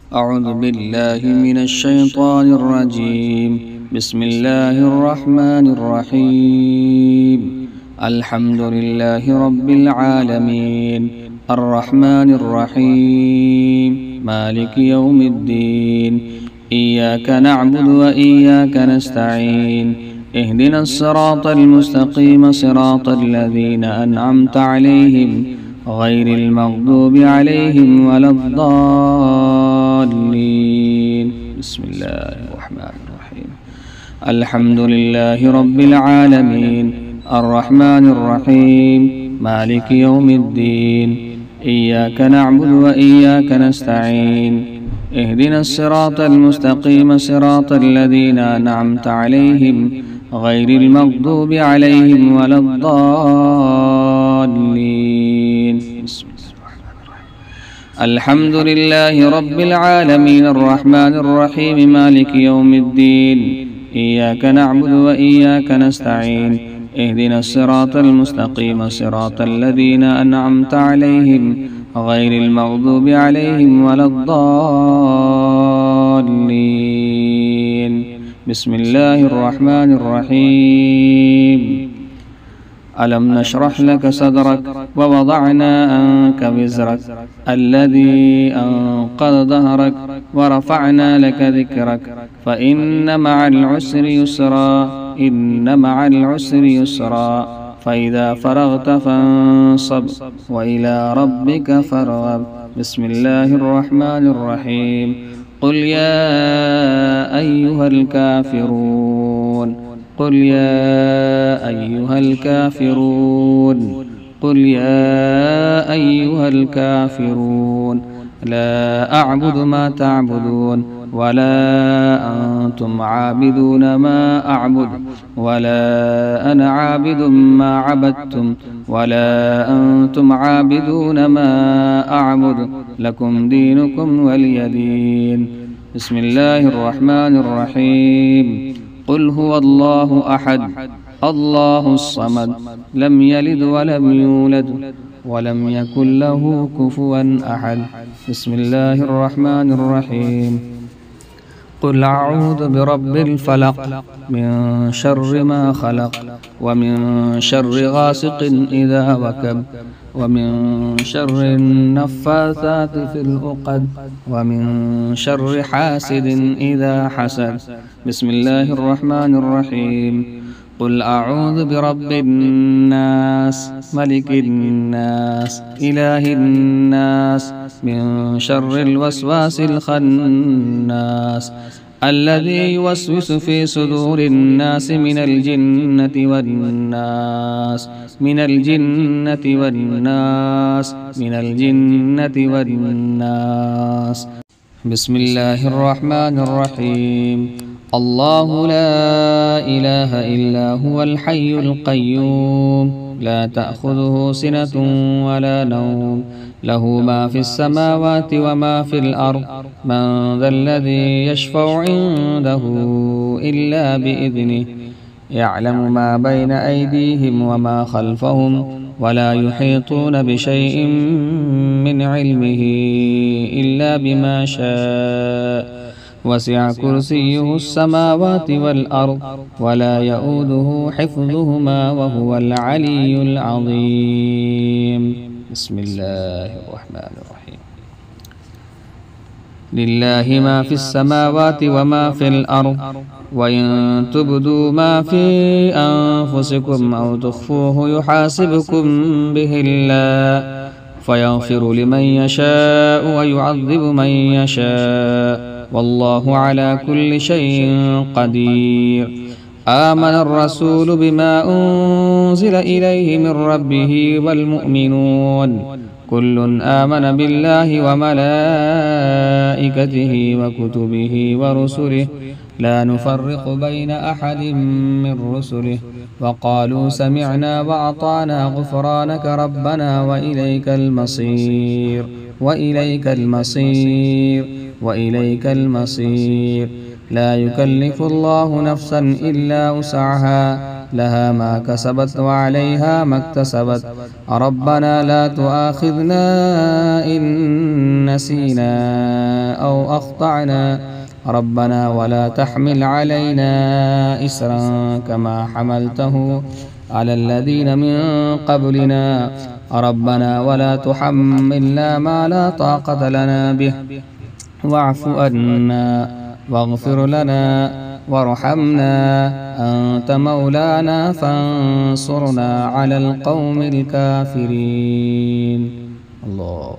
أعوذ بالله من الشيطان الرجيم. بسم الله الرحمن الرحيم. الحمد لله رب العالمين الرحمن الرحيم مالك يوم الدين. إياك نعبد وإياك نستعين. اهدنا الصراط المستقيم صراط الذين أنعمت عليهم غير المغضوب عليهم ولا الضالين. بسم الله الرحمن الرحيم. الحمد لله رب العالمين الرحمن الرحيم مالك يوم الدين. إياك نعبد وإياك نستعين. اهدنا الصراط المستقيم صراط الذين أنعمت عليهم غير المغضوب عليهم ولا الضالين. بسم الله الرحمن الرحيم. الحمد لله رب العالمين الرحمن الرحيم مالك يوم الدين. إياك نعبد وإياك نستعين. اهدنا الصراط المستقيم صراط الذين أنعمت عليهم غير المغضوب عليهم ولا الضالين. بسم الله الرحمن الرحيم. ألم نشرح لك صدرك ووضعنا عنك وزرك الذي أنقض ظهرك ورفعنا لك ذكرك فإن مع العسر يسرا إن مع العسر يسرا فإذا فرغت فانصب وإلى ربك فارغب. بسم الله الرحمن الرحيم. قل يا أيها الكافرون قل يا أيها الكافرون قل يا أيها الكافرون لا أعبد ما تعبدون ولا أنتم عابدون ما أعبد ولا أنا عابد ما عبدتم ولا أنتم عابدون ما أعبد لكم دينكم ولي دين. بسم الله الرحمن الرحيم. قل هو الله أحد الله الصمد لم يلد ولم يولد ولم يكن له كفوا أحد. بسم الله الرحمن الرحيم. قل أعوذ برب الفلق من شر ما خلق ومن شر غاسق إذا وكب ومن شر النفاثات في العقد ومن شر حاسد إذا حسد. بسم الله الرحمن الرحيم. قل أعوذ برب الناس ملك الناس إله الناس من شر الوسواس الخناس الذي يوسوس في صدور الناس من الجنة والناس من الجنة والناس من الجنة والناس. بسم الله الرحمن الرحيم. الله لا إله إلا هو الحي القيوم لا تأخذه سنة ولا نوم له ما في السماوات وما في الأرض من ذا الذي يشفع عنده إلا بإذنه يعلم ما بين أيديهم وما خلفهم ولا يحيطون بشيء من علمه إلا بما شاء وسع كرسيه السماوات والأرض ولا يؤوده حفظهما وهو العلي العظيم. بسم الله الرحمن الرحيم. لله ما في السماوات وما في الأرض وإن تبدوا ما في أنفسكم أو تخفوه يحاسبكم به الله فيغفر لمن يشاء ويعذب من يشاء والله على كل شيء قدير. آمن الرسول بما أنزل إليه من ربه والمؤمنون كل آمن بالله وملائكته وكتبه ورسله لا نفرق بين أحد من رسله وقالوا سمعنا وأطعنا غفرانك ربنا وإليك المصير وإليك المصير وإليك المصير. لا يكلف الله نفسا إلا وسعها لها ما كسبت وعليها ما اكتسبت ربنا لا تؤاخذنا إن نسينا أو أخطأنا ربنا ولا تحمل علينا إسرا كما حملته على الذين من قبلنا ربنا ولا تحملنا ما لا طاقة لنا به واعف عنا واغفر لنا وارحمنا أنت مولانا فانصرنا على القوم الكافرين. الله